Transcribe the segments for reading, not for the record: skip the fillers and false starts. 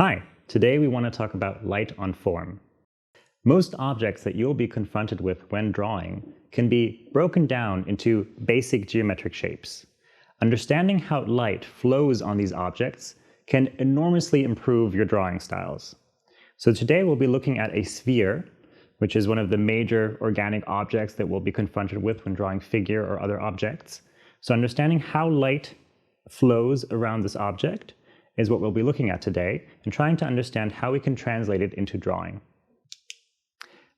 Hi, today we want to talk about light on form. Most objects that you'll be confronted with when drawing can be broken down into basic geometric shapes. Understanding how light flows on these objects can enormously improve your drawing styles. So today we'll be looking at a sphere, which is one of the major organic objects that we'll be confronted with when drawing figure or other objects. So understanding how light flows around this object is what we'll be looking at today, and trying to understand how we can translate it into drawing.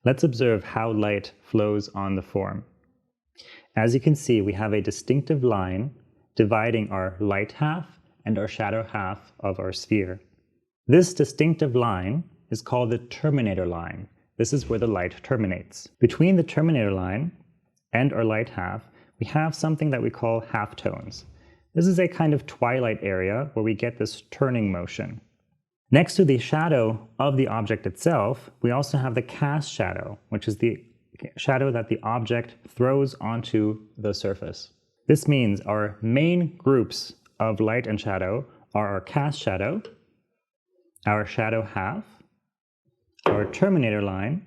Let's observe how light flows on the form. As you can see, we have a distinctive line dividing our light half and our shadow half of our sphere. This distinctive line is called the terminator line. This is where the light terminates. Between the terminator line and our light half, we have something that we call halftones. This is a kind of twilight area where we get this turning motion. Next to the shadow of the object itself, we also have the cast shadow, which is the shadow that the object throws onto the surface. This means our main groups of light and shadow are our cast shadow, our shadow half, our terminator line,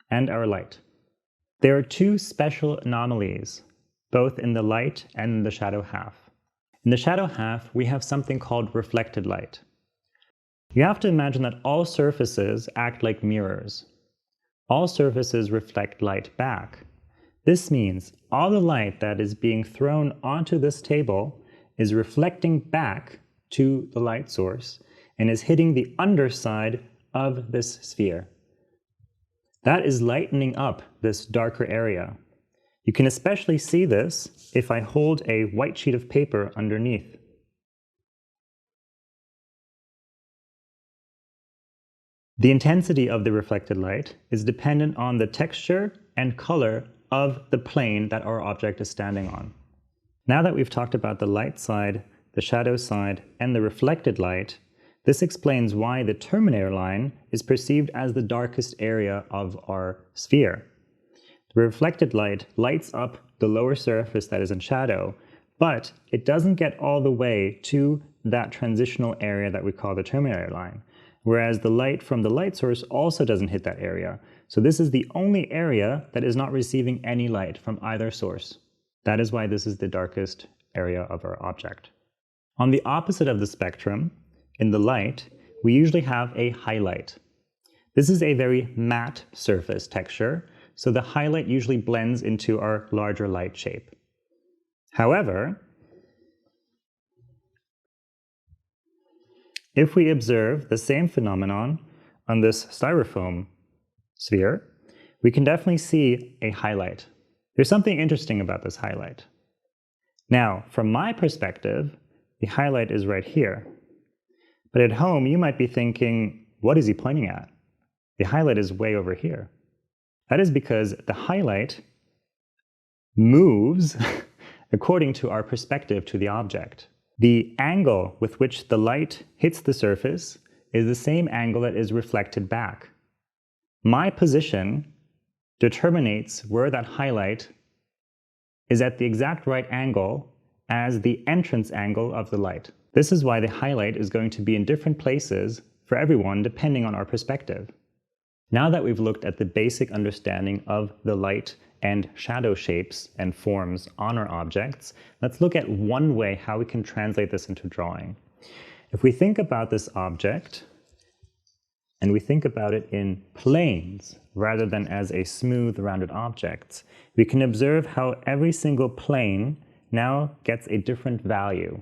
and our light. There are two special anomalies, both in the light and the shadow half. In the shadow half, we have something called reflected light. You have to imagine that all surfaces act like mirrors. All surfaces reflect light back. This means all the light that is being thrown onto this table is reflecting back to the light source and is hitting the underside of this sphere. That is lightening up this darker area. You can especially see this if I hold a white sheet of paper underneath. The intensity of the reflected light is dependent on the texture and color of the plane that our object is standing on. Now that we've talked about the light side, the shadow side, and the reflected light, this explains why the terminator line is perceived as the darkest area of our sphere. The reflected light lights up the lower surface that is in shadow, but it doesn't get all the way to that transitional area that we call the terminator line, whereas the light from the light source also doesn't hit that area. So this is the only area that is not receiving any light from either source. That is why this is the darkest area of our object. On the opposite of the spectrum, in the light, we usually have a highlight. This is a very matte surface texture, so the highlight usually blends into our larger light shape. However, if we observe the same phenomenon on this styrofoam sphere, we can definitely see a highlight. There's something interesting about this highlight. Now, from my perspective, the highlight is right here. But at home, you might be thinking, what is he pointing at? The highlight is way over here. That is because the highlight moves according to our perspective to the object. The angle with which the light hits the surface is the same angle that is reflected back. My position determines where that highlight is at the exact right angle as the entrance angle of the light. This is why the highlight is going to be in different places for everyone depending on our perspective. Now that we've looked at the basic understanding of the light and shadow shapes and forms on our objects, let's look at one way how we can translate this into drawing. If we think about this object, and we think about it in planes rather than as a smooth, rounded object, we can observe how every single plane now gets a different value.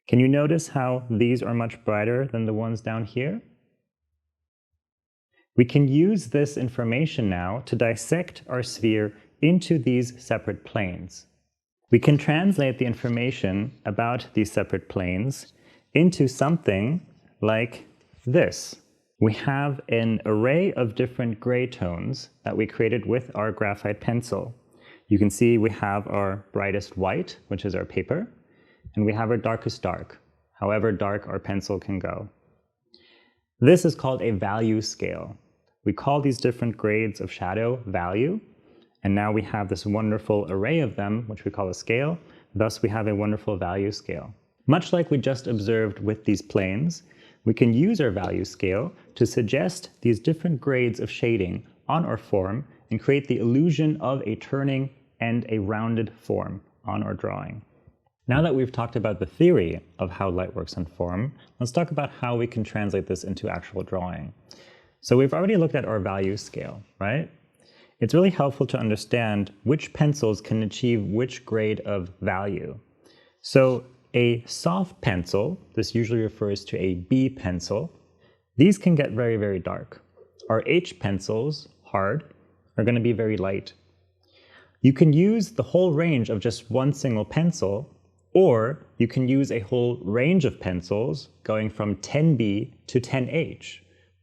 Can you notice how these are much brighter than the ones down here? We can use this information now to dissect our sphere into these separate planes. We can translate the information about these separate planes into something like this. We have an array of different gray tones that we created with our graphite pencil. You can see we have our brightest white, which is our paper, and we have our darkest dark, however dark our pencil can go. This is called a value scale. We call these different grades of shadow value, and now we have this wonderful array of them, which we call a scale. Thus, we have a wonderful value scale. Much like we just observed with these planes, We can use our value scale to suggest these different grades of shading on our form and create the illusion of a turning and a rounded form on our drawing. Now that we've talked about the theory of how light works on form, let's talk about how we can translate this into actual drawing. So we've already looked at our value scale, right? It's really helpful to understand which pencils can achieve which grade of value. So a soft pencil, this usually refers to a B pencil, these can get very, very dark. Our H pencils, hard, are going to be very light. You can use the whole range of just one single pencil, or you can use a whole range of pencils going from 10B to 10H.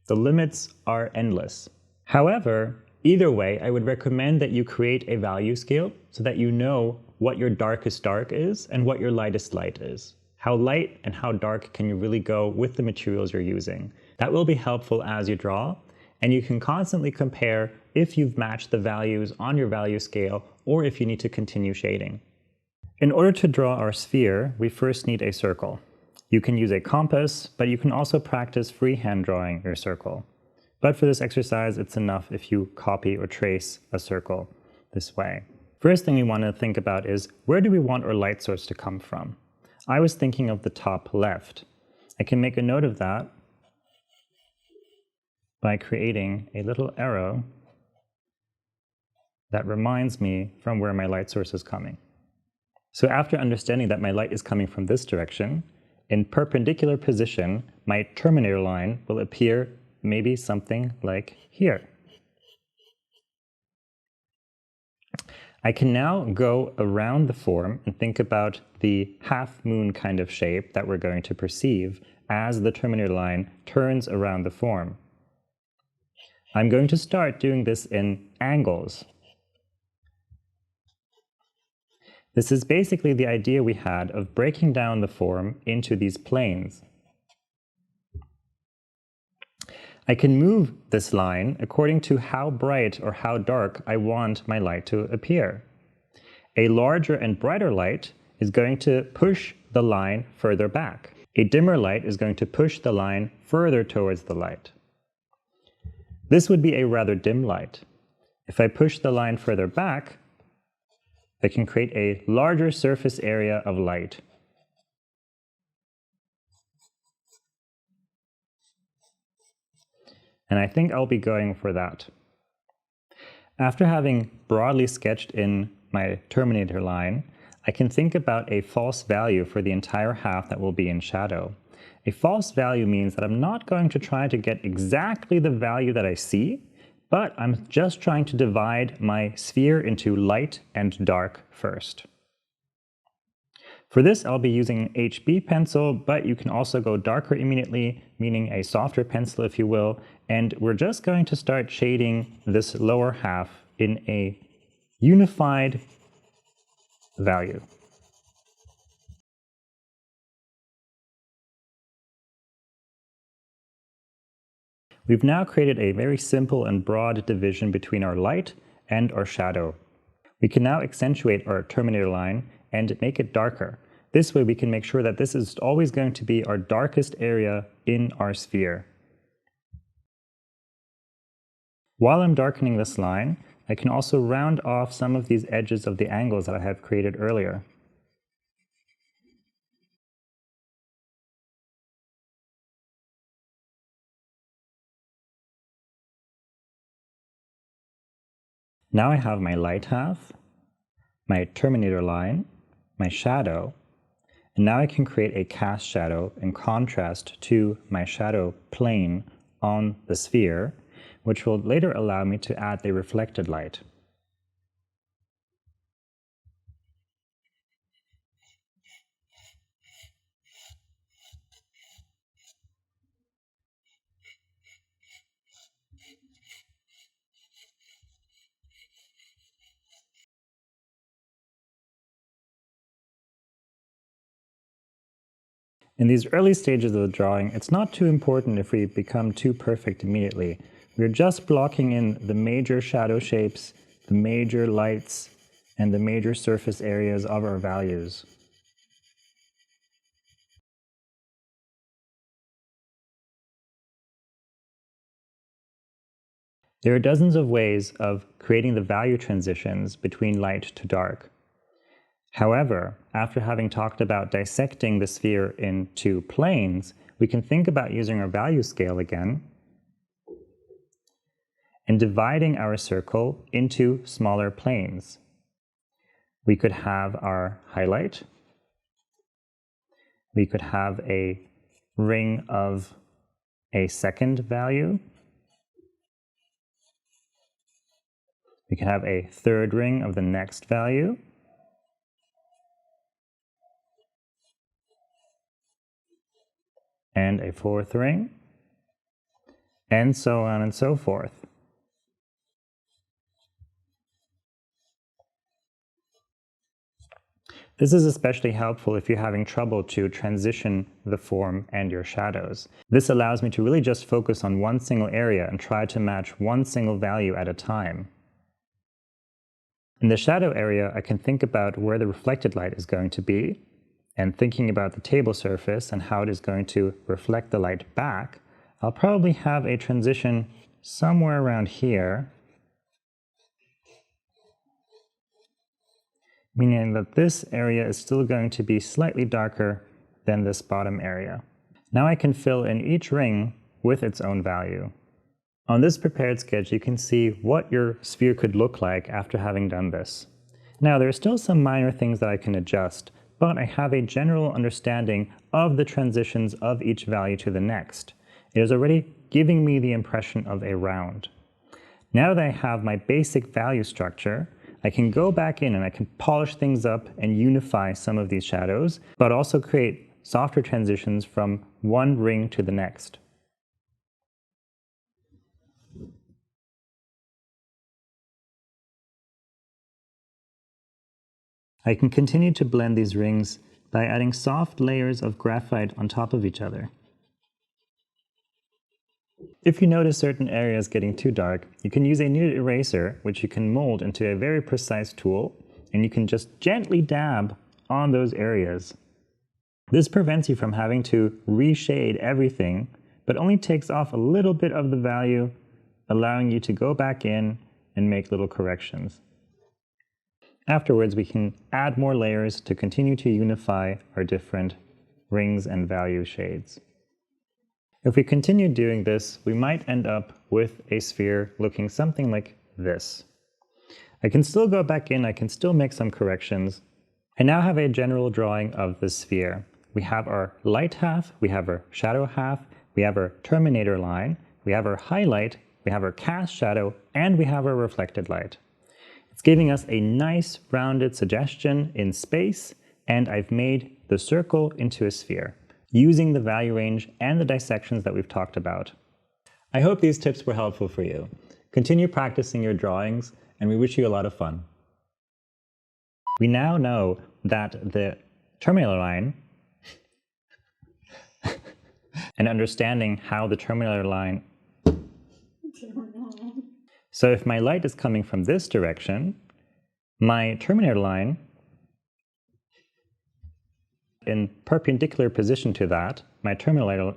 The limits are endless. However, either way, I would recommend that you create a value scale so that you know what your darkest dark is and what your lightest light is. How light and how dark can you really go with the materials you're using? That will be helpful as you draw, and you can constantly compare if you've matched the values on your value scale or if you need to continue shading. In order to draw our sphere, we first need a circle. You can use a compass, but you can also practice freehand drawing your circle. But for this exercise, it's enough if you copy or trace a circle this way. First thing we want to think about is, where do we want our light source to come from? I was thinking of the top left. I can make a note of that by creating a little arrow that reminds me from where my light source is coming. So after understanding that my light is coming from this direction, in perpendicular position, my terminator line will appear maybe something like here. I can now go around the form and think about the half moon kind of shape that we're going to perceive as the terminator line turns around the form. I'm going to start doing this in angles. This is basically the idea we had of breaking down the form into these planes. I can move this line according to how bright or how dark I want my light to appear. A larger and brighter light is going to push the line further back. A dimmer light is going to push the line further towards the light. This would be a rather dim light. If I push the line further back, I can create a larger surface area of light. And I think I'll be going for that. After having broadly sketched in my terminator line, I can think about a false value for the entire half that will be in shadow. A false value means that I'm not going to try to get exactly the value that I see, but I'm just trying to divide my sphere into light and dark first. For this, I'll be using an HB pencil, but you can also go darker immediately, meaning a softer pencil if you will, and we're just going to start shading this lower half in a unified value. We've now created a very simple and broad division between our light and our shadow. We can now accentuate our terminator line and make it darker. This way we can make sure that this is always going to be our darkest area in our sphere. While I'm darkening this line, I can also round off some of these edges of the angles that I have created earlier. Now I have my light half, my terminator line, my shadow, and now I can create a cast shadow in contrast to my shadow plane on the sphere, which will later allow me to add a reflected light. In these early stages of the drawing, it's not too important if we become too perfect immediately. We're just blocking in the major shadow shapes, the major lights, and the major surface areas of our values. There are dozens of ways of creating the value transitions between light to dark. However, after having talked about dissecting the sphere into planes, we can think about using our value scale again and dividing our circle into smaller planes. We could have our highlight. We could have a ring of a second value. We could have a third ring of the next value. And a fourth ring, and so on and so forth. This is especially helpful if you're having trouble to transition the form and your shadows. This allows me to really just focus on one single area and try to match one single value at a time. In the shadow area, I can think about where the reflected light is going to be, and thinking about the table surface and how it is going to reflect the light back. I'll probably have a transition somewhere around here, meaning that this area is still going to be slightly darker than this bottom area. Now I can fill in each ring with its own value. On this prepared sketch, you can see what your sphere could look like after having done this. Now, there are still some minor things that I can adjust, but I have a general understanding of the transitions of each value to the next. It is already giving me the impression of a round. Now that I have my basic value structure, I can go back in and I can polish things up and unify some of these shadows, but also create softer transitions from one ring to the next. I can continue to blend these rings by adding soft layers of graphite on top of each other. If you notice certain areas getting too dark, you can use a kneaded eraser, which you can mold into a very precise tool, and you can just gently dab on those areas. This prevents you from having to reshade everything, but only takes off a little bit of the value, allowing you to go back in and make little corrections. Afterwards, we can add more layers to continue to unify our different rings and value shades. If we continue doing this, we might end up with a sphere looking something like this. I can still go back in, I can still make some corrections. I now have a general drawing of the sphere. We have our light half, we have our shadow half, we have our terminator line, we have our highlight, we have our cast shadow, and we have our reflected light. It's giving us a nice rounded suggestion in space, and I've made the circle into a sphere, using the value range and the dissections that we've talked about. I hope these tips were helpful for you. Continue practicing your drawings, and we wish you a lot of fun. We now know that the terminator line and understanding how the terminator line. So if my light is coming from this direction, my terminator line in perpendicular position to that, my terminator.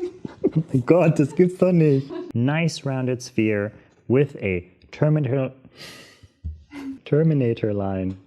Oh my God, das gibt's doch nicht. Nice rounded sphere with a terminator line.